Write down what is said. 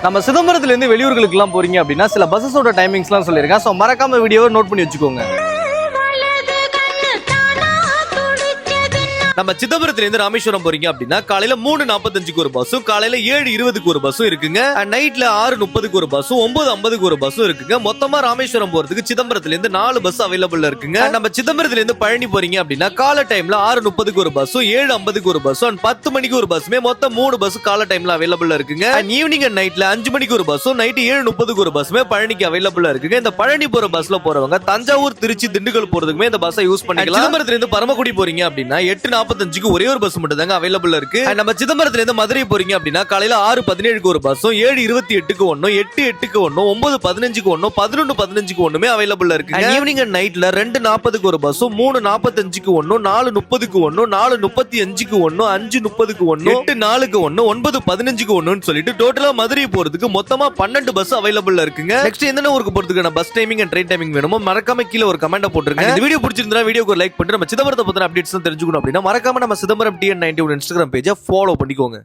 நம்ம சிதம்பரத்துல இருந்து வெளியூர்களுக்கு எல்லாம் போறீங்க அப்படின்னா சில பஸ்ஸோட டைமிங்ஸ் எல்லாம் சொல்லியிருக்கேன். சோ மறக்காம வீடியோவை நோட் பண்ணி வச்சுக்கோங்க. நம்ம சிதம்பரத்துல இருந்து ராமேஸ்வரம் போறீங்க அப்படின்னா காலையில 3:45க்கு ஒரு பஸ்ஸும் காலையில 7:20க்கு ஒரு பஸ்ஸும் இருக்குங்க. நைட்ல 6:30க்கு ஒரு பஸ்ஸும் 9:50க்கு ஒரு பஸ்ஸும் இருக்குங்க. மொத்தமா ராமேஸ்வரம் போறதுக்கு சிதம்பரத்துல இருந்து 4 பஸ் அவைலபிள் இருக்குங்க. நம்ம சிதம்பரத்துல இருந்து பழனி போறீங்க அப்படின்னா கால டைம்ல 6:30க்கு ஒரு பஸ்ஸும் 7:50க்கு ஒரு பஸ்ஸும் 10 மணிக்கு ஒரு பஸ்ஸுமே மொத்தம் 3 பஸ் கால டைம்ல அவைலபிள் இருக்குங்க. ஈவினிங் அண்ட் நைட்ல 5 மணிக்கு ஒரு பஸ்ஸும் நைட் 7:30க்கு ஒரு பஸ்ஸுமே பழனிக்கு அவைலபிள் இருக்குங்க. இந்த பழனி போற பஸ்ல போறவங்க தஞ்சாவூர் திருச்சி திண்டுக்கல் போறதுக்குமே இந்த பஸ்ஸை யூஸ் பண்ணிக்கலாம். சிதம்பரத்துல இருந்து பரமக்குடி போறீங்க அப்படின்னா 8:45க்கு ஒரே ஒரு பஸ் மட்டும் தாங்க அவைலபிள் இருக்கு. நம்ம சிதம்பரத்துல இருந்து மதுரை போறீங்க அப்படின்னா காலையில 6:17க்கு ஒரு பஸ்ஸும் 7:28க்கு ஒன்னும் 8:08க்கு ஒன்னும் 9:15க்கு ஒன்னும் 11:15க்கு ஒண்ணுமே அவைலபிள் இருக்கு. ஈவினிங் அண்ட் நைட்ல 2:40க்கு ஒரு பஸ்ஸும் 3:45க்கு ஒன்னும் 4:30க்கு ஒன்னும் 4:35க்கு ஒன்னும் 5:30க்கு ஒன்னும் 8:04க்கு ஒன்னும் 9:15க்கு ஒன்னும் சொல்லிட்டு டோட்டலா மதுரை போறதுக்கு மொத்தமா 12 பஸ் அவைலபிள் இருக்குங்க. நெக்ஸ்ட் எந்த ஊருக்கு போறதுக்கான bus timing and train timing வேணுமோ மறக்காம கீழ ஒரு கமெண்ட் போட்டுருங்க. இந்த வீடியோ பிடிச்சிருந்தா வீடியோக்கு லைக் பண்ணிட்டு நம்ம சிதம்பரத்தை பத்தின அப்டேட்ஸ் தெரிஞ்சுக்கணும் அப்படின்னா மறக்காம நம்ம சிதம்பரம் TN91 இன்ஸ்டாகிராம் பேஜை ஃபாலோ பண்ணிக்கோங்க.